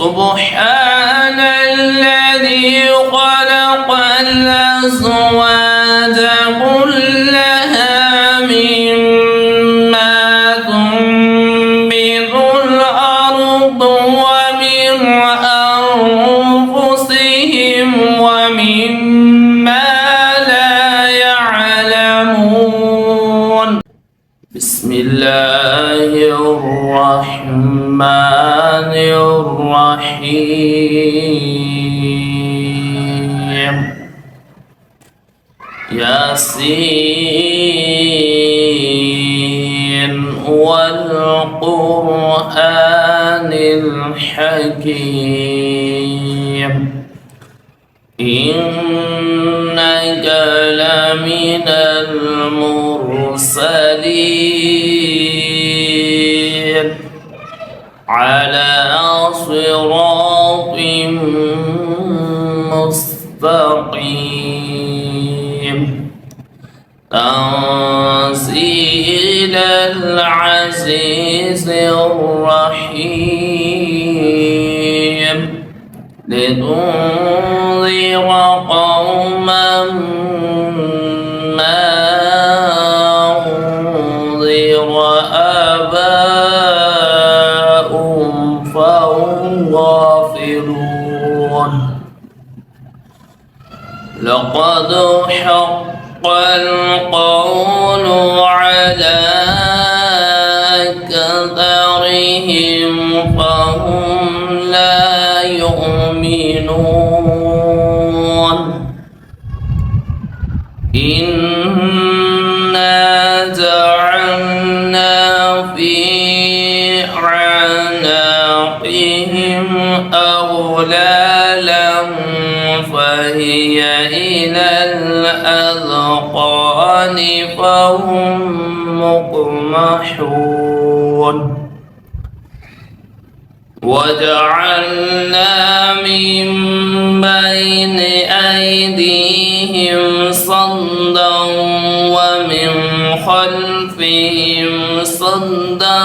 سبحان الذي خلق الأزواج كلها مما تنبت الأرض ومن أنفسهم ومما لا يعلمون. بسم الله الرحمن الرحيم. ياسين والقرآن الحكيم إنك لمن المرسلين على صراط مستقيم تنزيل العزيز الرحيم لتنذر قوما ما أنذر آباؤهم فهم غافلون. لقد حق القول على أكثرهم فهم لا يؤمنون. إنا جعلنا في أعناقهم أغلالا فهي إلى الأذقان فهم مقمحون. وجعلنا من بين أيديهم صدا ومن خلفهم صدا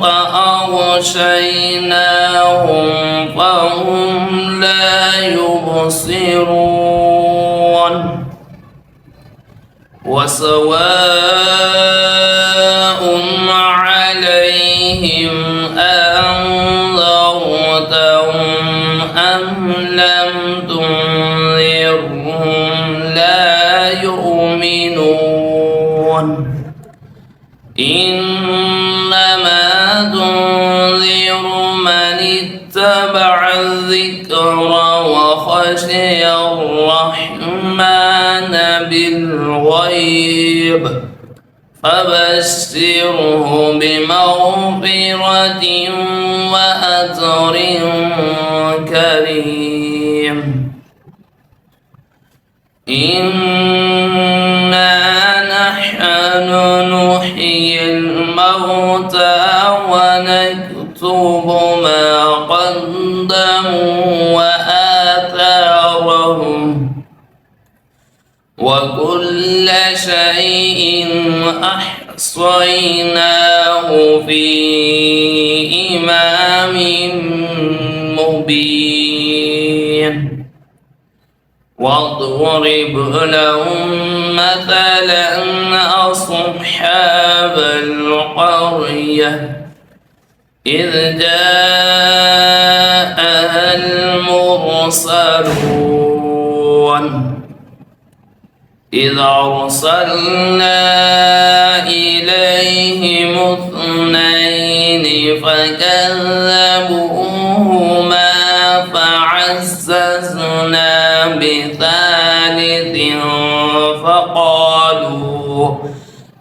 فأغشيناهم فهم لا يبصرون. وسواء عليهم أنذرتهم أم لم تنذرهم لا يؤمنون. إنما تنذر من اتبع الذكر وخشي الرحمن بالغيب فبشره بمغفرة وأجر كريم. إنا نحن نحيي الموتى ونكتب ما قدموا وآثارهم وكل شيء أحصيناه في إمام مبين. واضرب لهم مثلا أصحاب القرية إذ جاءها المرسلون إذ أرسلنا إليهم اثنين فكذبوهما فعززنا بثالث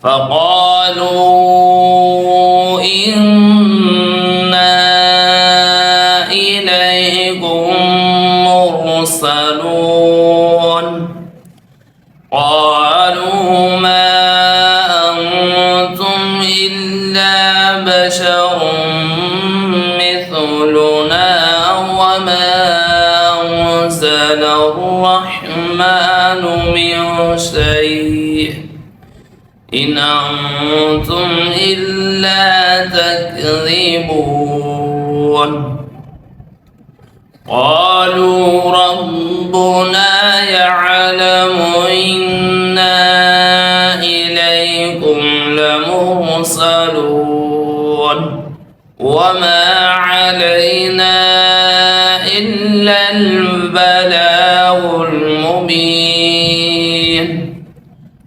فقالوا إنا إليكم مرسلون. قالوا ما أنتم إلا بشر مثلنا وما أنزل الرحمن من شيء إن أنتم إلا تكذبون. قالوا ربنا يعلم إنا إليكم لمرسلون وما علينا إلا البلاغ المبين.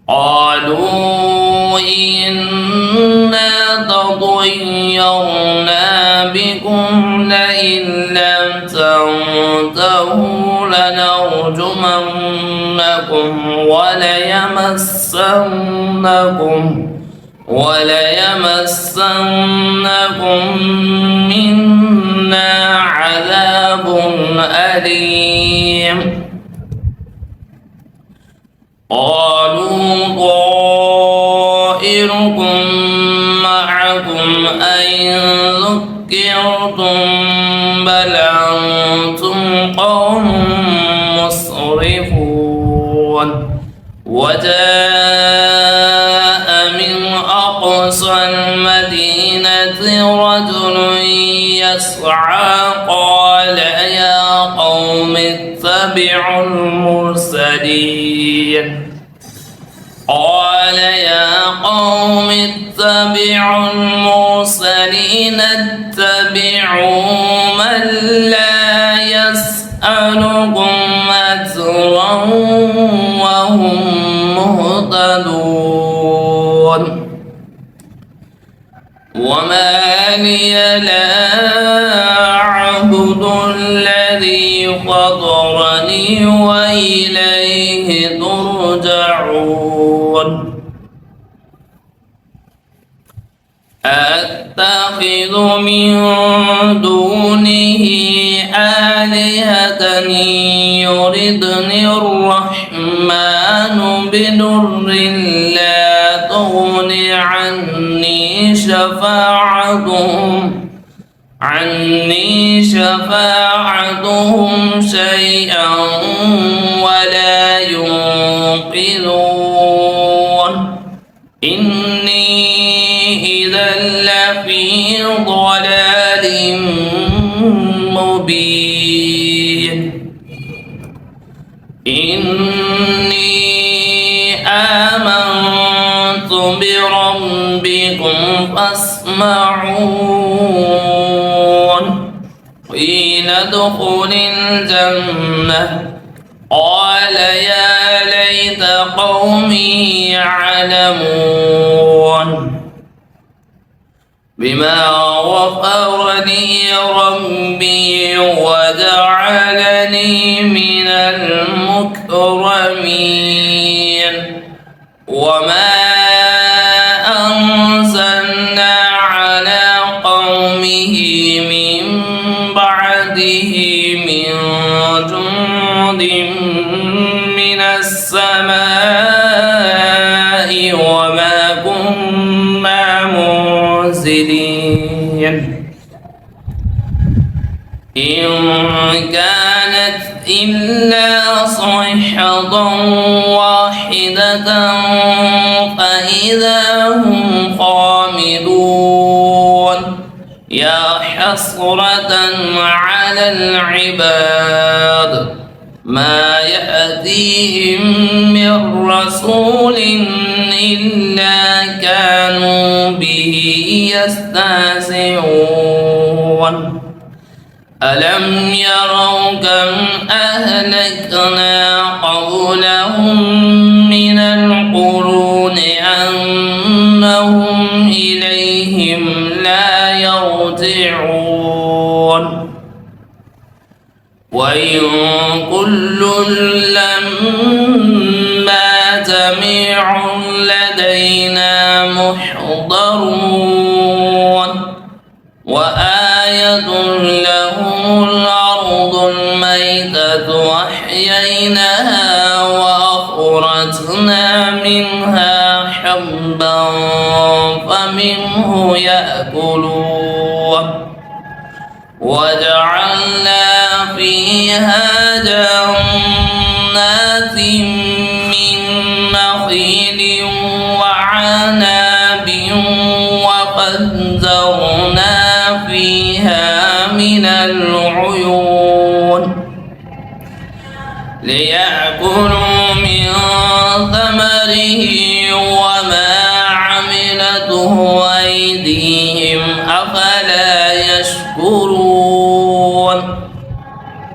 قالوا إنا تطيرنا بكم لئن لم تنتهوا لنرجمنكم وليمسنكم منا عذاب أليم. قالوا طائركم معكم أئن ذكرتم بل أنتم قوم مسرفون. وجاء من أقصى المدينة رجل يسعى قال يا قوم اتبعوا المرسلين. اتبعوا من لا يسألكم أجرا وهم مهتدون. وما لي لا أعبد الذي فطرني وإليه ترجعون. أتخذ من دونه آلهة يردني الرحمن بضر لا تغن عني شفاعتهم شيئا ولا ينقذون. إني إذا لفي ضلال مبين. إني آمنت بربكم فاسمعون. قيل ادخل الجنة قال يا ليت قومي يعلمون بما غفر لي ربي وجعلني من المكرمين. وما أنزلنا على قومه من بعده من جند من السماء وما كنا منزلين. إن كانت إلا صيحة واحدة فإذا هم خامدون. يا حسرة على العباد ما يأتيهم من رسول إلا كانوا به يستهزئون. ألم يروا كم أهلكنا قبلهم من القرون أنهم إليهم لا يرجعون. وإن كل لما جميع لدينا محضرون. وآية لهم الأرض الميتة أحييناها وأخرجنا منها حبا فمنه يأكلون. وجعلنا فيها جنات من نخيل وعناب وفجرنا فيها من العيون ليأكلوا من ثمره وما عملته أيديهم أفلا يشكرون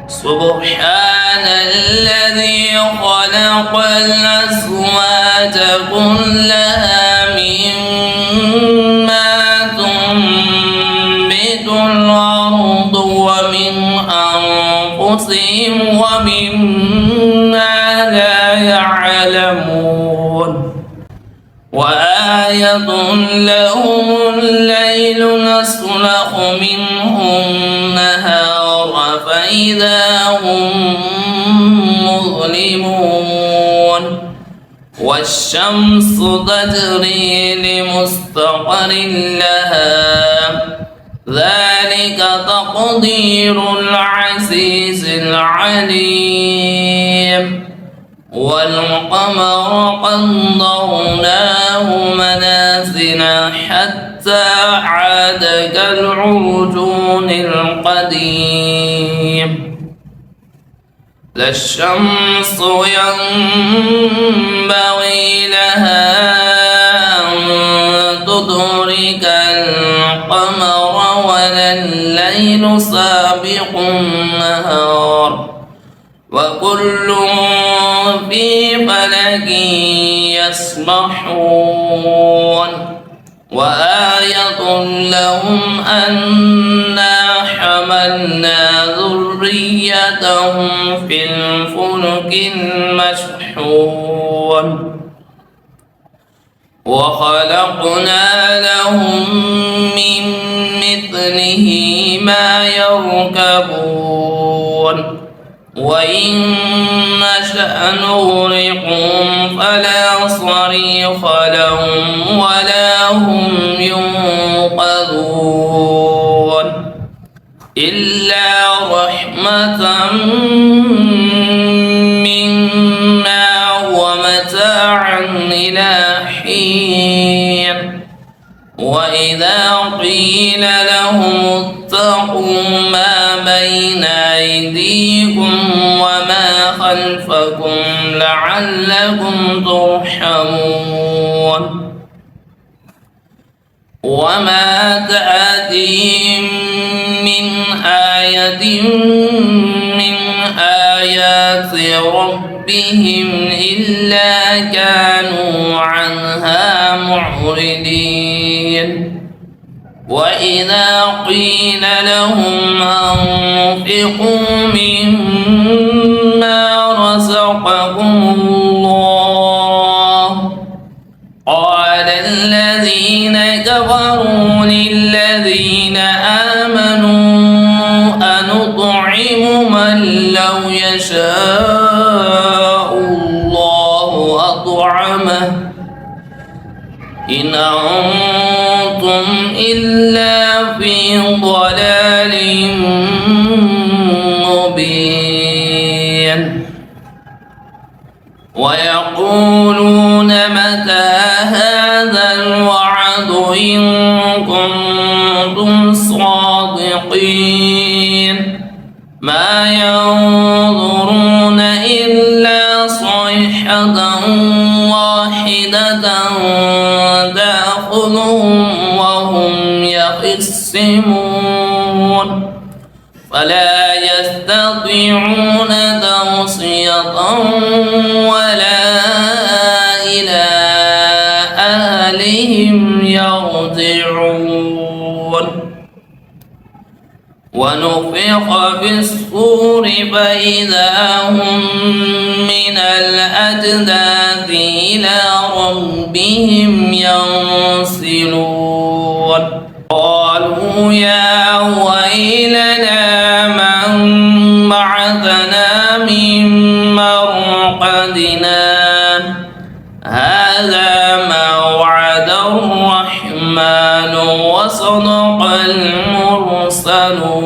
سبحان الذي خلق الأزواج كلها مما تنبت الأرض ومن أنفسهم ومما لا يعلمون وآية لهم الليل نسلخ منه النهار فإذا هم مظلمون والشمس تجري لمستقر لها ذلك تقدير العزيز العليم والقمر قدرناه منازل حتى عاد كالعرجون القديم لا الشمس ينبغي لها أن تدرك القمر ولا الليل سابق النهار وكل في فلك يسبحون وآية لهم أنا حملنا ذريتهم في الفلك المشحون وخلقنا لهم من مثله ما يركبون وإن نشأ نغرقهم فلا صريخ لهم ولا هم ينقذون إلا رحمة منا ومتاعا إلى حين وإذا قيل لهم اتقوا ما بين أيديكم وما خلفكم لعلكم ترحمون وما تأتيهم من آية من آيات ربهم إلا كانوا عنها معرضين وإذا قيل لهم أنفقوا مما رزقكم الله قال الذين كفروا للذين آمنوا أنطعم من لو يشاء الله أطعمه إن أنتم إلا في ضلال مبين ويقولون متى هذا الوعد إن كنتم صادقين ما ينظرون إلا صيحة واحدة تأخذهم وهم يخصمون فلا يستطيعون توصية ولا إلى أهلهم يرجعون ونفخ في الصور فإذا هم من الأجداث إلى ربهم ينسلون قالوا يا ويلنا من بعثنا من مرقدنا هذا ما وعد الرحمن وصدق المرسلون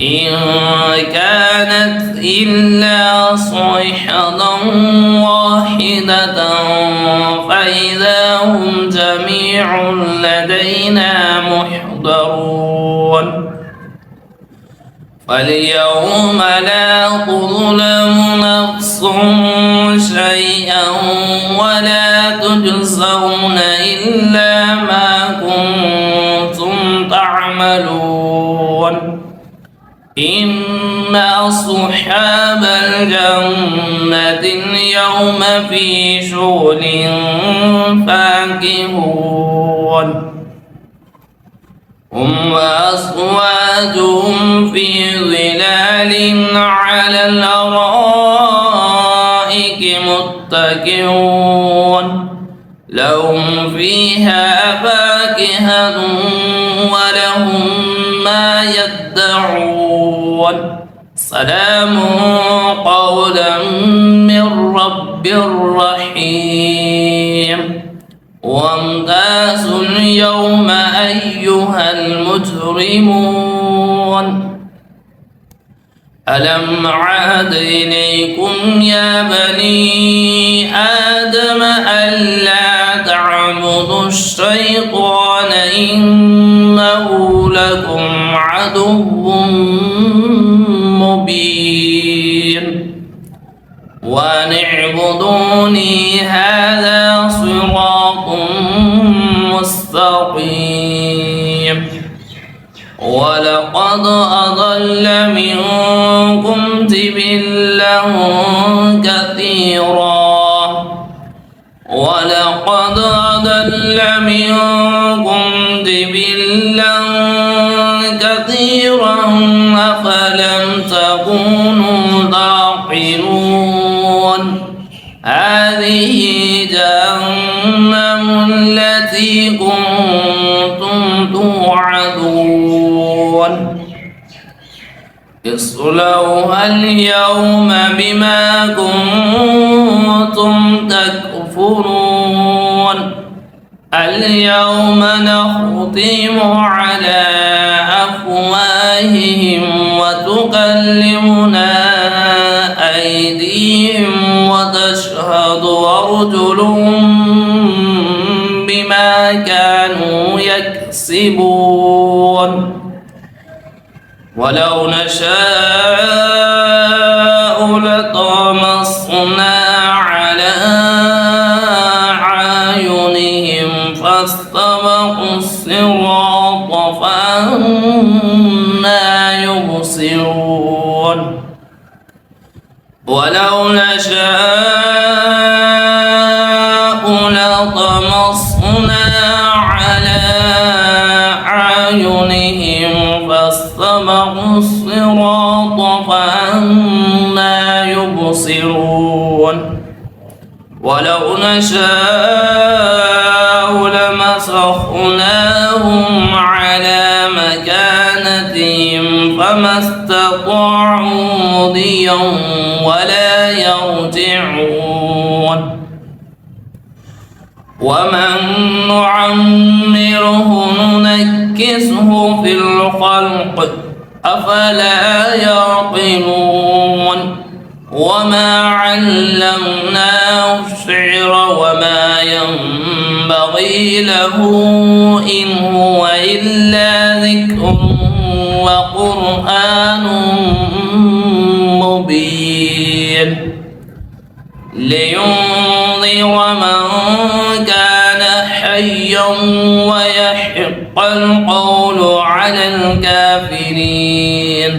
إن كانت إلا صيحة واحدة فإذا هم جميع لدينا محضرون فاليوم لا تظلم نفس شيئا ولا تجزون إلا ما كنتم تعملون إن أصحاب الجنة اليوم في شغل فاكهون هم وأزواجهم في ظلال على الأرائك متكئون لهم فيها فاكهة ولهم ما يدعون سلام قولا من رب رحيم وامتازوا اليوم أيها المجرمون ألم عهد إليكم يا بني آدم ألا تعبدوا الشيطان إنه لكم عدو مبين وأن اعبدوني هذا صراط مستقيم ولقد أضل منكم جبلا كثيرا ولقد أضل منكم جبلا كثيرا أفلم تكونوا تعقلون هذه جهنم التي كنتم توعدون اصلوها اليوم بما كنتم تكفرون اليوم نختم على أفواههم وتكلمنا أيديهم وتشهد أرجلهم بما كانوا يكسبون ولو نشاء لطمسنا على أعينهم فاستبقوا الصراط فأنى يبصرون ولو نشاء لطمسنا على أعينهم فاستبقوا الصراط فأنى يبصرون ولو نشاء لمسخناهم على مكانتهم فما استطاعوا مضيا ولا يرجعون ومن نعمره ننكسه في الخلق أفلا يعقلون وما علمناه الشعر وما ينبغي له إن هو إلا ذكر وقرآن مبين لينذر من كان حيا ويحق القول على الكافرين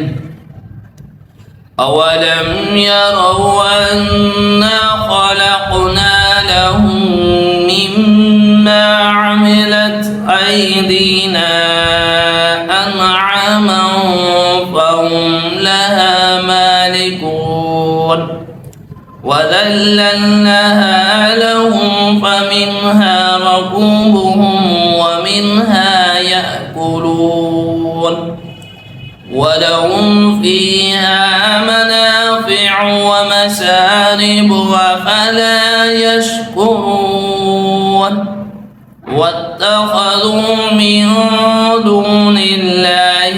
أولم يروا أنا خلقنا لهم مما عملت أيدينا أنعاما فهم لها مالكون وذللناها لهم فمنها ركوبهم ومنها يأكلون ولهم فيها منافع ومشارب أفلا يشكرون واتخذوا من دون الله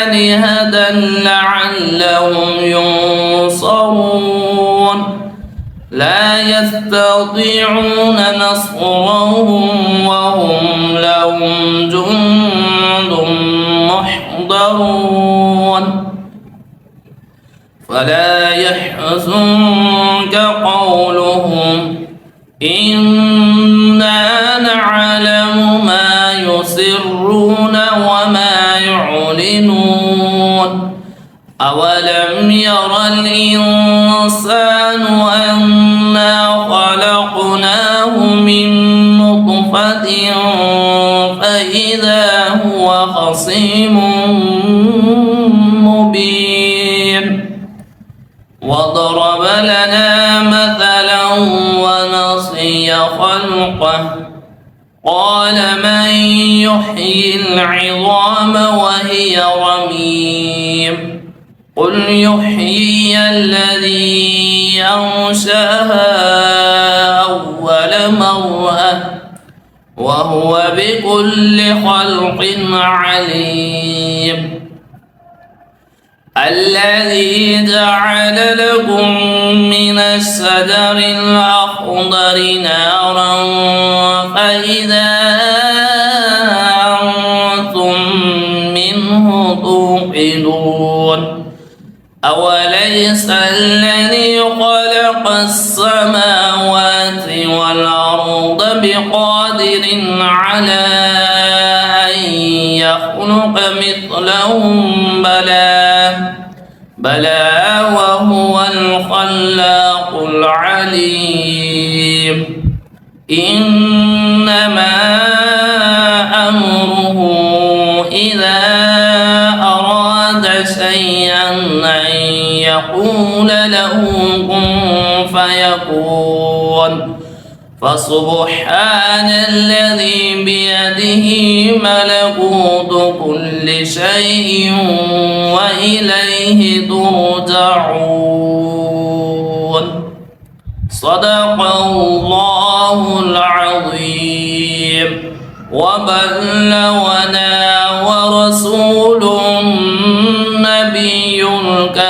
آلهة لعلهم ينصرون لا يستطيعون نصرهم وهم لهم جند محضرون فلا يحزنك قولهم إنا نعلم ما يسرون وما يعلنون أولم ير الإنسان أنا خلقناه من نطفة فإذا هو خصيم مبين وضرب لنا مثلا ونسي خلقه قال من يحيي العظام وهي رميم قل يحيي الذي أنشأها أول مرة وهو بكل خلق عليم الذي جعل لكم من الشجر الأخضر نارا فإذا أنتم منه توقدون أوليس الذي خلق السماوات والأرض بقادر على أن يخلق مثلهم بلى وهو الخلاق العليم إنما أمره إذا أراد شيئا أن يقول له كن فيكون فسبحان الذي بيده ملكوت كل شيء وإليه ترجعون صدق الله العظيم وبلغنا ورسول النبي الكريم